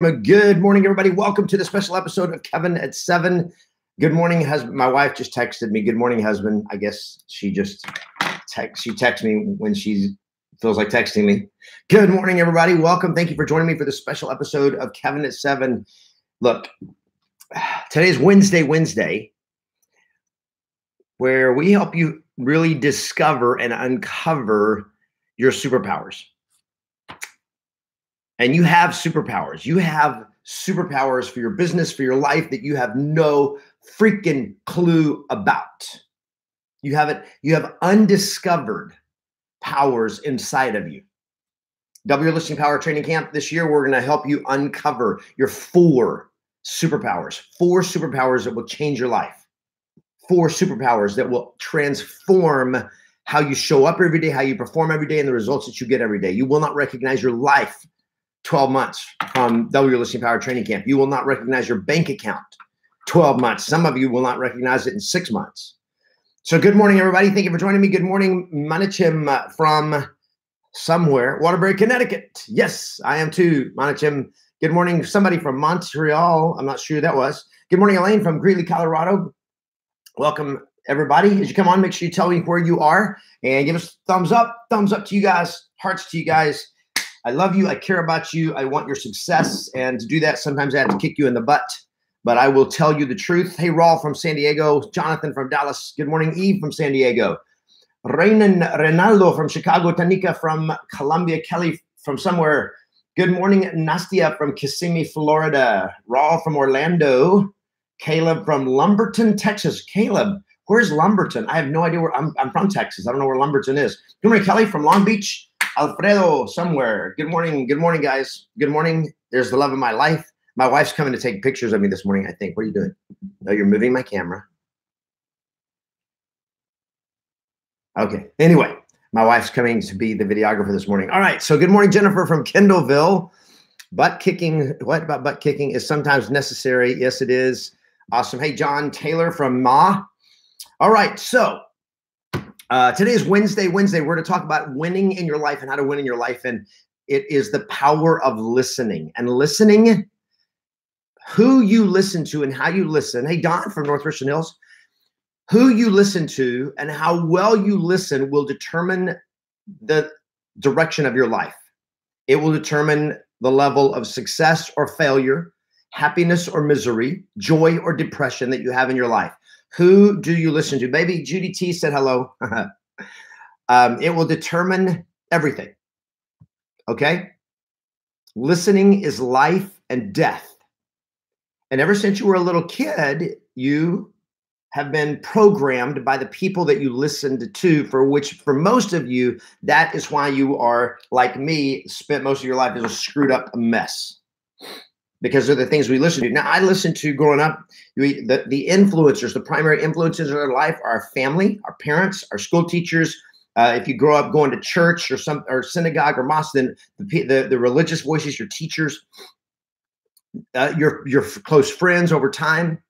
Good morning, everybody. Welcome to the special episode of Kevin at 7. Good morning, husband. My wife just texted me. Good morning, husband. I guess she just texts me when she feels like texting me. Good morning, everybody. Welcome. Thank you for joining me for the special episode of Kevin at 7. Look, today's Wednesday, where we help you really discover and uncover your superpowers. And you have superpowers. You have superpowers for your business, for your life that you have no freaking clue about. You have undiscovered powers inside of you. Double Your Listing Power Training Camp this year, we're going to help you uncover your 4 superpowers. 4 superpowers that will change your life. 4 superpowers that will transform how you show up every day, how you perform every day, and the results that you get every day. You will not recognize your life 12 months from Double Your Listing Power Training Camp. You will not recognize your bank account 12 months. Some of you will not recognize it in 6 months. So good morning, everybody. Thank you for joining me. Good morning, Manichim from somewhere, Waterbury, Connecticut. Yes, I am too, Manichim. Good morning, somebody from Montreal. I'm not sure who that was. Good morning, Elaine from Greeley, Colorado. Welcome, everybody. As you come on, make sure you tell me where you are and give us thumbs up to you guys, hearts to you guys. I love you. I care about you. I want your success. And to do that, sometimes I have to kick you in the butt, but I will tell you the truth. Hey, Raul from San Diego. Jonathan from Dallas. Good morning, Eve from San Diego. Reynaldo from Chicago. Tanika from Columbia. Kelly from somewhere. Good morning, Nastia from Kissimmee, Florida. Raul from Orlando. Caleb from Lumberton, Texas. Caleb, where's Lumberton? I have no idea where. I'm from Texas. I don't know where Lumberton is. Good morning, Kelly from Long Beach. Alfredo somewhere. Good morning, guys. Good morning. There's the love of my life. My wife's coming to take pictures of me this morning, I think. What are you doing? No, you're moving my camera. Okay. Anyway, my wife's coming to be the videographer this morning. All right. So good morning, Jennifer from Kendallville. Butt kicking. What about butt kicking is sometimes necessary? Yes, it is. Awesome. Hey, John Taylor from Ma. All right. So today is Wednesday. We're going to talk about winning in your life and how to win in your life. And it is the power of listening and listening, who you listen to and how you listen. Hey, Don from North Richland Hills, who you listen to and how well you listen will determine the direction of your life. It will determine the level of success or failure, happiness or misery, joy or depression that you have in your life. Who do you listen to? Baby Judy T said hello. It will determine everything. Okay? Listening is life and death. And ever since you were a little kid, you have been programmed by the people that you listened to, for which for most of you, that is why you are like me, spent most of your life as a screwed up mess. Because of the things we listen to. Now, I listened to growing up, the influencers, the primary influences in our life are our family, our parents, our school teachers. If you grow up going to church or synagogue or mosque, then the religious voices, your teachers, your close friends over time.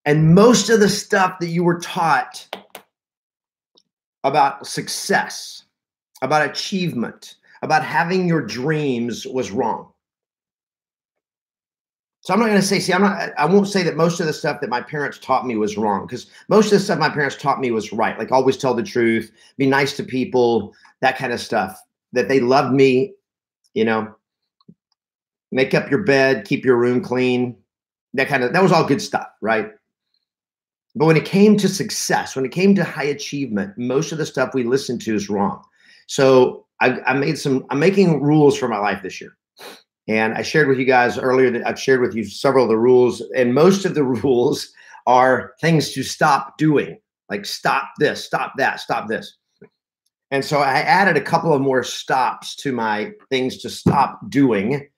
And most of the stuff that you were taught about success, about achievement, about having your dreams was wrong. So I'm not going to say, I won't say that most of the stuff that my parents taught me was wrong, because most of the stuff my parents taught me was right. Like always tell the truth, be nice to people, that kind of stuff, that they loved me, make up your bed, keep your room clean, that was all good stuff, right? But when it came to success, when it came to high achievement, most of the stuff we listened to is wrong. So I'm making rules for my life this year. And I shared with you guys earlier that I've shared with you several of the rules, and most of the rules are things to stop doing, like stop this, stop that, stop this. And so I added a couple of more stops to my things to stop doing.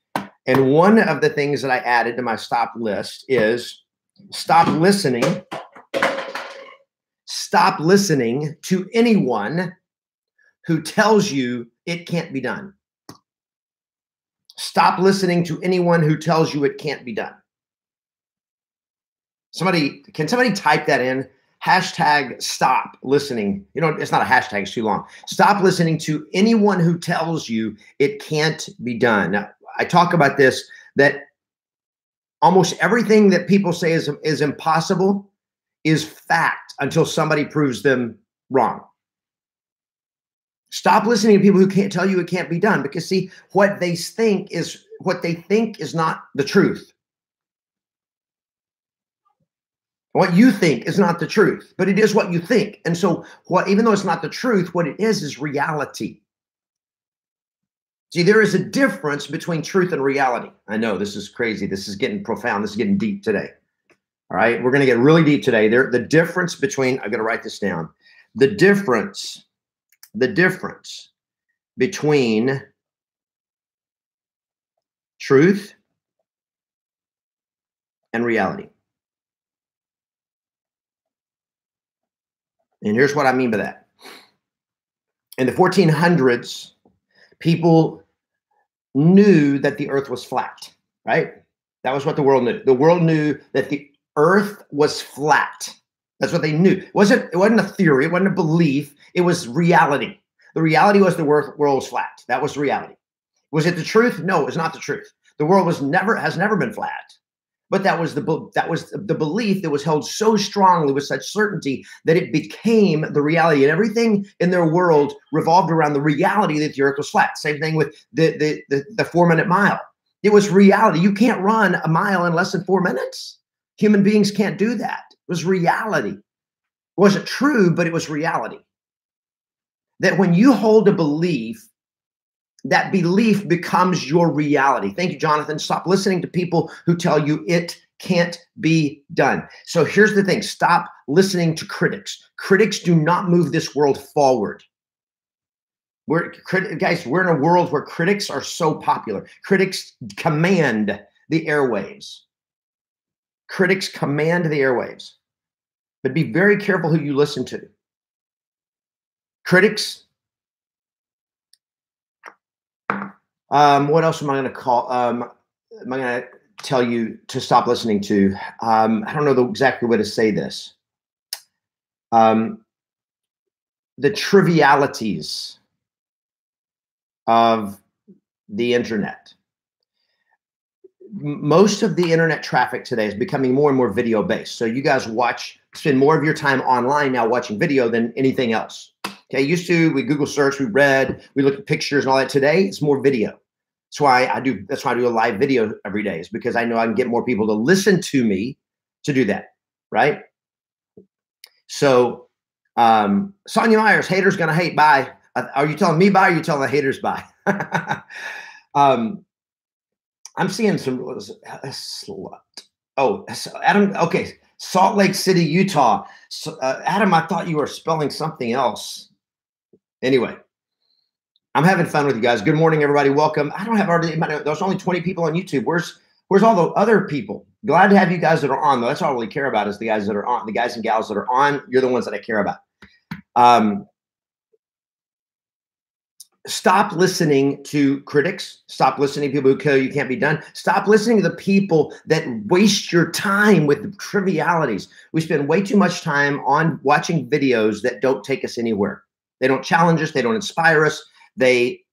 And one of the things that I added to my stop list is stop listening to anyone who tells you it can't be done. Stop listening to anyone who tells you it can't be done. Can somebody type that in? hashtag stop listening. You know, it's not a hashtag, it's too long. Stop listening to anyone who tells you it can't be done. Now, I talk about this, that almost everything that people say is impossible is fact until somebody proves them wrong. Stop listening to people who can't tell you it can't be done, because see, what they think is not the truth. What you think is not the truth, but it is what you think. And so even though it's not the truth, what it is reality. See, there is a difference between truth and reality. I know this is crazy. This is getting profound. This is getting deep today. All right. We're going to get really deep today. The difference between, I've got to write this down. The difference between truth and reality. And here's what I mean by that. In the 1400s, people knew that the earth was flat, right? That was what the world knew. The world knew that the earth was flat. That's what they knew. It wasn't a theory. It wasn't a belief. It was reality. The reality was the world was flat. That was reality. Was it the truth? No, it was not the truth. The world has never been flat. But that was the belief that was held so strongly with such certainty that it became the reality. And everything in their world revolved around the reality that the earth was flat. Same thing with the 4-minute mile. It was reality. You can't run a mile in less than 4 minutes. Human beings can't do that. It was reality. It wasn't true, but it was reality. That when you hold a belief, that belief becomes your reality. Thank you, Jonathan. Stop listening to people who tell you it can't be done. So here's the thing. Stop listening to critics. Critics do not move this world forward. Guys, we're in a world where critics are so popular. Critics command the airwaves. Critics command the airwaves. But be very careful who you listen to. Critics. What else am I going to call? Am I going to tell you to stop listening to? I don't know the exact way to say this. The trivialities of the internet. Most of the internet traffic today is becoming more and more video based. So you guys spend more of your time online now watching video than anything else. Okay, used to, we Google search, we read, we look at pictures and all that. Today, it's more video. That's why I do a live video every day, is because I know I can get more people to listen to me to do that, right? So, Sonia Myers, haters gonna hate, bye. Are you telling me bye, or are you telling the haters bye? I'm seeing some, slut. Oh, Adam, okay, Salt Lake City, Utah. So, Adam, I thought you were spelling something else. Anyway, I'm having fun with you guys. Good morning, everybody. Welcome. I don't have already. There's only 20 people on YouTube. Where's all the other people? Glad to have you guys that are on, though. That's all I really care about, is the guys that are on, the guys and gals that are on. You're the ones that I care about. Stop listening to critics. Stop listening to people who tell you can't be done. Stop listening to the people that waste your time with trivialities. We spend way too much time on watching videos that don't take us anywhere. They don't challenge us. They don't inspire us. They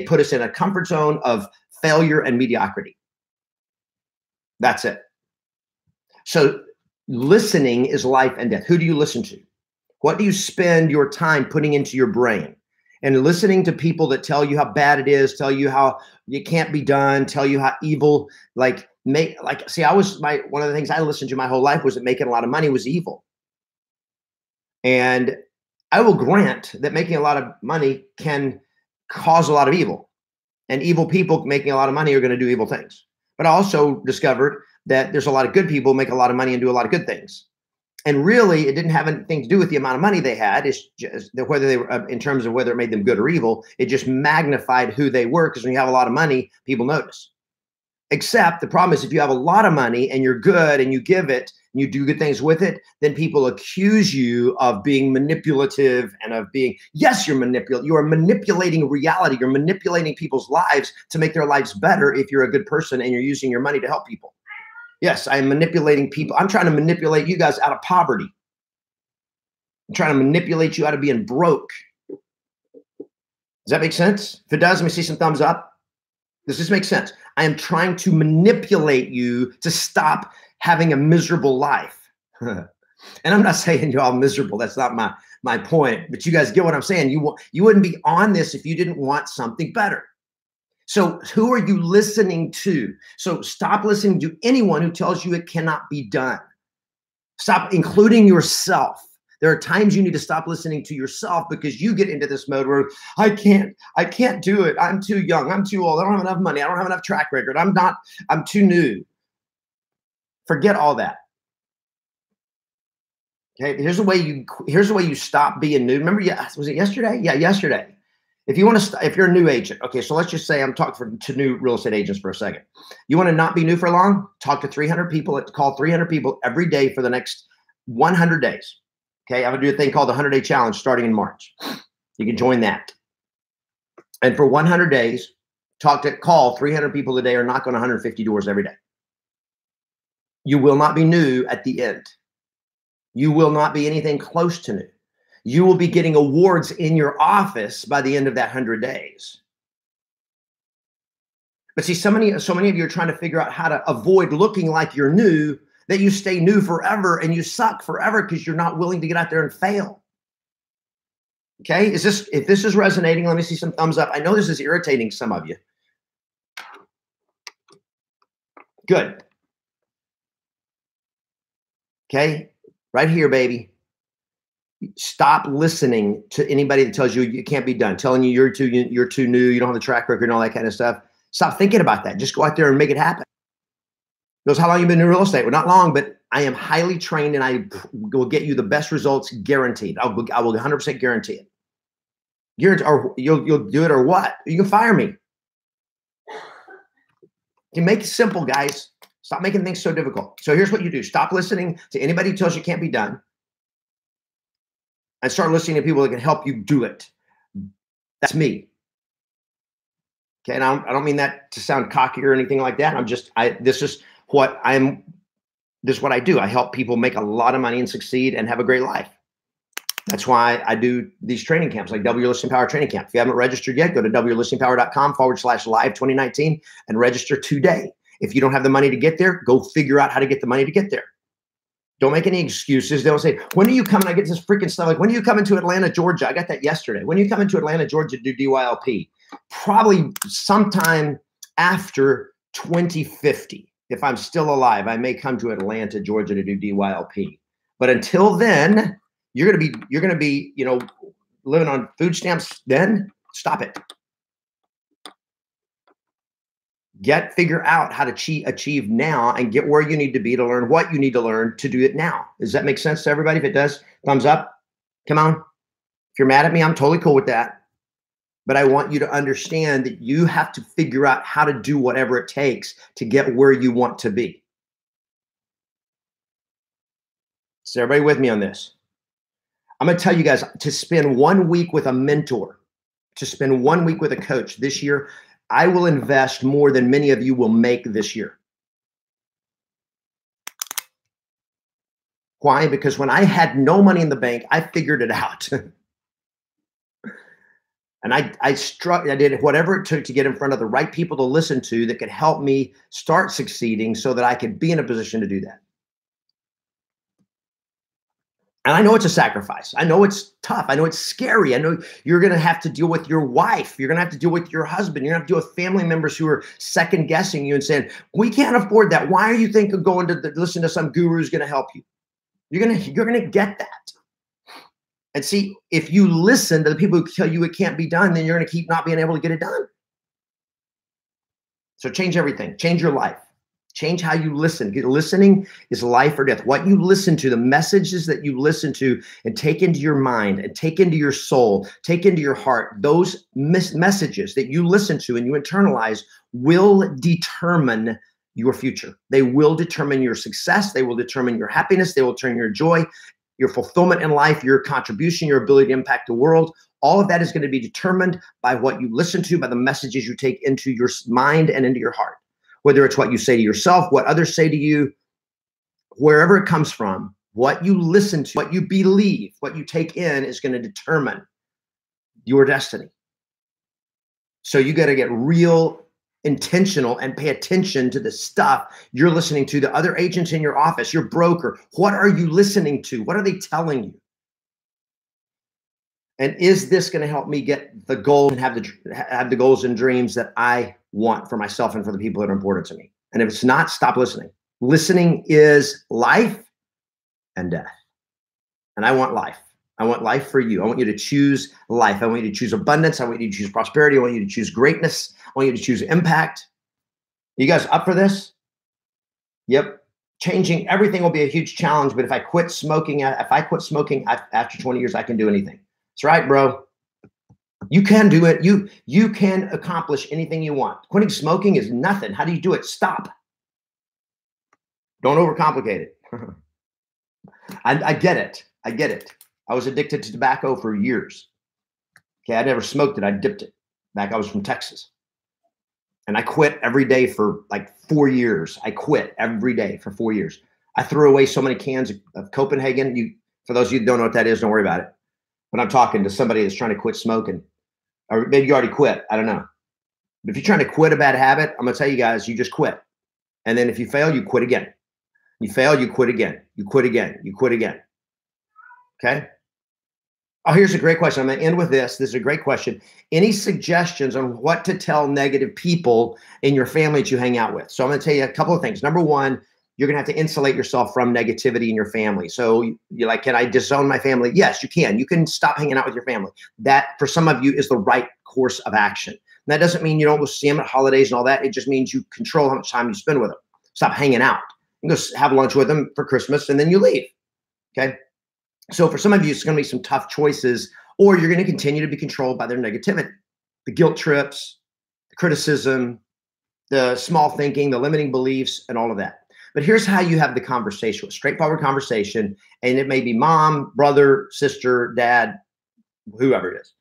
put us in a comfort zone of failure and mediocrity. That's it. So listening is life and death. Who do you listen to? What do you spend your time putting into your brain? And listening to people that tell you how bad it is, tell you how it can't be done, tell you how evil, one of the things I listened to my whole life was that making a lot of money was evil. And I will grant that making a lot of money can cause a lot of evil, and evil people making a lot of money are going to do evil things. But I also discovered that there's a lot of good people make a lot of money and do a lot of good things. And really, it didn't have anything to do with the amount of money they had. It's just whether they were, in terms of whether it made them good or evil, it just magnified who they were. Because when you have a lot of money, people notice. Except the problem is, if you have a lot of money and you're good and you give it and you do good things with it, then people accuse you of being manipulative and of being, yes, you are manipulating reality. You're manipulating people's lives to make their lives better if you're a good person and you're using your money to help people. Yes, I'm manipulating people. I'm trying to manipulate you guys out of poverty. I'm trying to manipulate you out of being broke. Does that make sense? If it does, let me see some thumbs up. Does this make sense? I am trying to manipulate you to stop having a miserable life. And I'm not saying you're all miserable. That's not my point. But you guys get what I'm saying. You wouldn't be on this if you didn't want something better. So who are you listening to? So stop listening to anyone who tells you it cannot be done. Stop including yourself. There are times you need to stop listening to yourself because you get into this mode where I can't do it. I'm too young. I'm too old. I don't have enough money. I don't have enough track record. I'm too new. Forget all that. Okay, here's the way you stop being new. Remember, was it yesterday? Yeah, yesterday. If you want to, if you're a new agent, okay, so let's just say I'm talking to new real estate agents for a second. You want to not be new for long? Talk to 300 people. Call 300 people every day for the next 100 days. Okay, I'm gonna do a thing called the 100-day challenge starting in March. You can join that. And for 100 days, call 300 people a day or knock on 150 doors every day. You will not be new at the end. You will not be anything close to new. You will be getting awards in your office by the end of that 100 days. But see, so many of you are trying to figure out how to avoid looking like you're new, that you stay new forever and you suck forever because you're not willing to get out there and fail. Okay, if this is resonating, let me see some thumbs up. I know this is irritating some of you. Good. Okay, right here, baby. Stop listening to anybody that tells you it can't be done, telling you you're too new, you don't have the track record and all that kind of stuff. Stop thinking about that. Just go out there and make it happen. Goes, how long have you been in real estate? Well, not long, but I am highly trained and I will get you the best results guaranteed. I will 100% guarantee it. Or you'll do it or what? You can fire me. You make it simple, guys. Stop making things so difficult. So here's what you do. Stop listening to anybody who tells you it can't be done and start listening to people that can help you do it. That's me. Okay, and I don't mean that to sound cocky or anything like that. This is what I do. I help people make a lot of money and succeed and have a great life. That's why I do these training camps, like Double Your Listing Power Training Camp. If you haven't registered yet, go to wyourlistingpower.com/live2019 and register today. If you don't have the money to get there, go figure out how to get the money to get there. Don't make any excuses. They'll say, when are you coming? I get this freaking stuff like, when are you coming to Atlanta, Georgia? I got that yesterday. When are you coming to Atlanta, Georgia to do DYLP? Probably sometime after 2050. If I'm still alive, I may come to Atlanta, Georgia to do DYLP. But until then, you're gonna be, living on food stamps. Then stop it. Figure out how to achieve now and get where you need to be to learn what you need to learn to do it now. Does that make sense to everybody? If it does, thumbs up. Come on. If you're mad at me, I'm totally cool with that. But I want you to understand that you have to figure out how to do whatever it takes to get where you want to be. Is everybody with me on this? I'm going to tell you guys to spend 1 week with a mentor, to spend 1 week with a coach this year. I will invest more than many of you will make this year. Why? Because when I had no money in the bank, I figured it out. And I did whatever it took to get in front of the right people to listen to that could help me start succeeding so that I could be in a position to do that. And I know it's a sacrifice. I know it's tough. I know it's scary. I know you're going to have to deal with your wife. You're going to have to deal with your husband. You're going to have to deal with family members who are second guessing you and saying, we can't afford that. Why are you thinking going to listen to some guru who's going to help you? You're going to get that. And see, if you listen to the people who tell you it can't be done, then you're going to keep not being able to get it done. So change everything. Change your life. Change how you listen. Listening is life or death. What you listen to, the messages that you listen to and take into your mind and take into your soul, take into your heart, those messages that you listen to and you internalize will determine your future. They will determine your success. They will determine your happiness. They will determine your joy, your fulfillment in life, your contribution, your ability to impact the world. All of that is going to be determined by what you listen to, by the messages you take into your mind and into your heart. Whether it's what you say to yourself, what others say to you, wherever it comes from, What you listen to, what you believe, what you take in is going to determine your destiny. So you got to get real intentional and pay attention to the stuff you're listening to, the other agents in your office, your broker. What are you listening to? What are they telling you? And is this going to help me get the goal and have the goals and dreams that I want for myself and for the people that are important to me? And if it's not, stop listening. Listening is life and death. And I want life. I want life for you. I want you to choose life. I want you to choose abundance. I want you to choose prosperity. I want you to choose greatness. I want you to choose impact. You guys up for this? Yep. Changing everything will be a huge challenge. But if I quit smoking after 20 years, I can do anything. That's right, bro. You can do it. You can accomplish anything you want. Quitting smoking is nothing. How do you do it? Stop. Don't overcomplicate it. I get it. I get it. I was addicted to tobacco for years. Okay, I never smoked it. I dipped it. I was from Texas. And I quit every day for like 4 years. I quit every day for 4 years. I threw away so many cans of Copenhagen. For those of you who don't know what that is, don't worry about it. But I'm talking to somebody that's trying to quit smoking. Or maybe you already quit. I don't know. But if you're trying to quit a bad habit, I'm going to tell you guys, you just quit. And then if you fail, you quit again. You fail, you quit again. You quit again. You quit again. Okay? Oh, here's a great question. I'm going to end with this. This is a great question. Any suggestions on what to tell negative people in your family that you hang out with? So I'm going to tell you a couple of things. Number one, you're going to have to insulate yourself from negativity in your family. So you're like, can I disown my family? Yes, you can. You can stop hanging out with your family. That, for some of you, is the right course of action. And that doesn't mean you don't go see them at holidays and all that. It just means you control how much time you spend with them. Stop hanging out. You go have lunch with them for Christmas and then you leave. Okay? So for some of you, it's going to be some tough choices, or you're going to continue to be controlled by their negativity, the guilt trips, the criticism, the small thinking, the limiting beliefs, and all of that. But here's how you have the conversation, a straightforward conversation, and it may be mom, brother, sister, dad, whoever it is.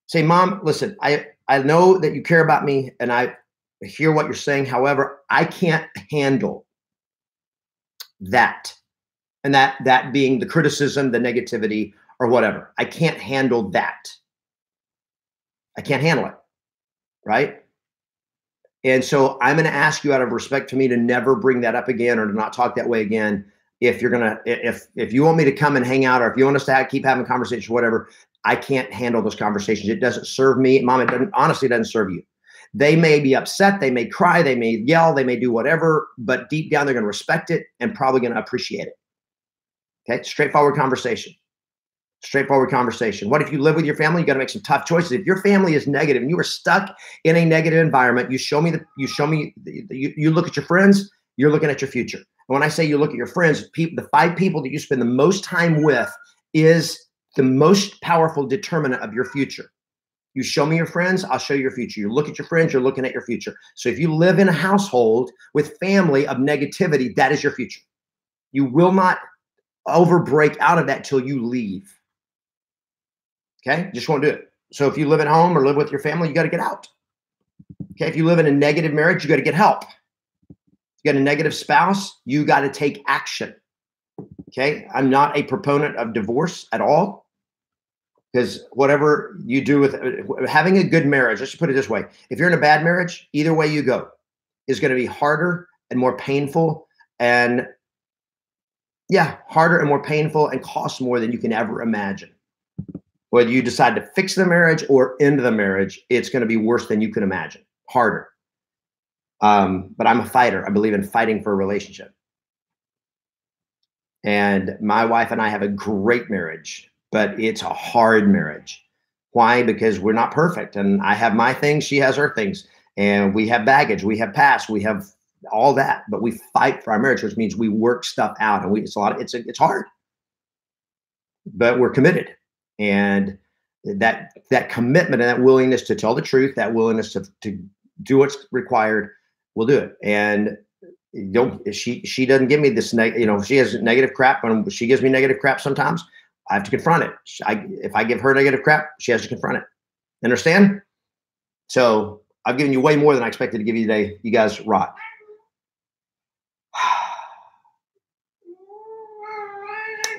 Say, Mom, listen, I know that you care about me, and I hear what you're saying. However, I can't handle that. And that being the criticism, the negativity, or whatever. I can't handle that. I can't handle it, right? And so I'm going to ask you, out of respect to me, to never bring that up again or to not talk that way again. If you're going to, if you want me to come and hang out, or if you want us to keep having conversations, whatever, I can't handle those conversations. It doesn't serve me. Mom, it honestly doesn't serve you. They may be upset. They may cry. They may yell. They may do whatever, but deep down, they're going to respect it and probably going to appreciate it. Okay, straightforward conversation. Straightforward conversation. What if you live with your family? You got to make some tough choices. If your family is negative and you are stuck in a negative environment, you look at your friends, you're looking at your future. And when I say you look at your friends, the 5 people that you spend the most time with is the most powerful determinant of your future. You show me your friends, I'll show you your future. You look at your friends, you're looking at your future. So if you live in a household with family of negativity, that is your future. You will not break out of that till you leave. Okay, just won't do it. So if you live at home or live with your family, you got to get out. Okay, if you live in a negative marriage, you got to get help. If you got a negative spouse, you got to take action. Okay, I'm not a proponent of divorce at all, because whatever you do with having a good marriage, let's just put it this way: if you're in a bad marriage, either way you go is going to be harder and more painful, and harder and more painful, and cost more than you can ever imagine. Whether you decide to fix the marriage or end the marriage, it's going to be worse than you can imagine, harder. But I'm a fighter. I believe in fighting for a relationship. And my wife and I have a great marriage, but it's a hard marriage. Why? Because we're not perfect. And I have my things, she has her things. And we have baggage, we have past, we have all that. But we fight for our marriage, which means we work stuff out. And it's hard. But we're committed. And that commitment and that willingness to tell the truth, that willingness to do what's required, will do it. And she doesn't give me this, she has negative crap. When she gives me negative crap, sometimes I have to confront it. If I give her negative crap, she has to confront it. Understand? So I've given you way more than I expected to give you today. You guys rock.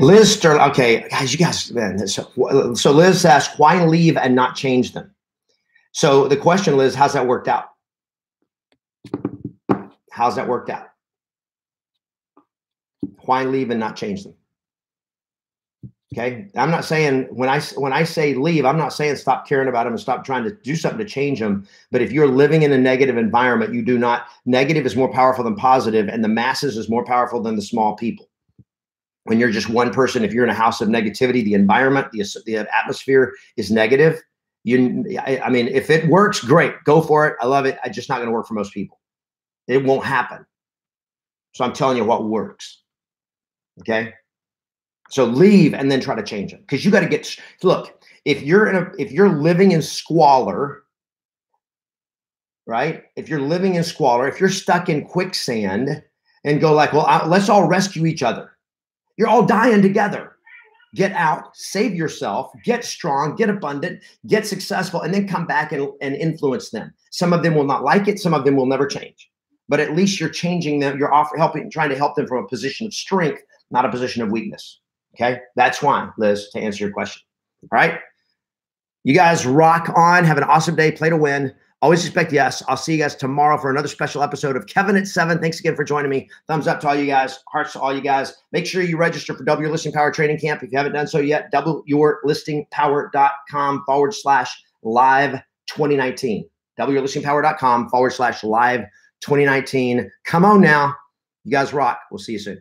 Liz Sterling. Okay, guys, you guys, man. So Liz asked, why leave and not change them? So the question, Liz, how's that worked out? How's that worked out? Why leave and not change them? Okay, I'm not saying when I say leave, I'm not saying stop caring about them and stop trying to do something to change them. But if you're living in a negative environment, you do not. Negative is more powerful than positive, and the masses is more powerful than the small people. When you're just one person, if you're in a house of negativity, the environment, the atmosphere is negative. I mean, if it works, great, go for it. I love it. It's just not going to work for most people. It won't happen. So I'm telling you what works. Okay. So leave and then try to change it, because you got to get, look, if you're living in squalor, right? If you're living in squalor, if you're stuck in quicksand and go like, well, let's all rescue each other. You're all dying together. Get out, save yourself, get strong, get abundant, get successful, and then come back and influence them. Some of them will not like it. Some of them will never change. But at least you're changing them. You're trying to help them from a position of strength, not a position of weakness. Okay, that's why, Liz, to answer your question. All right, you guys rock on. Have an awesome day. Play to win. Always expect yes. I'll see you guys tomorrow for another special episode of Kevin at 7. Thanks again for joining me. Thumbs up to all you guys. Hearts to all you guys. Make sure you register for Double Your Listing Power Training Camp if you haven't done so yet. doubleyourlistingpower.com/live 2019. doubleyourlistingpower.com/live 2019. Come on now. You guys rock. We'll see you soon.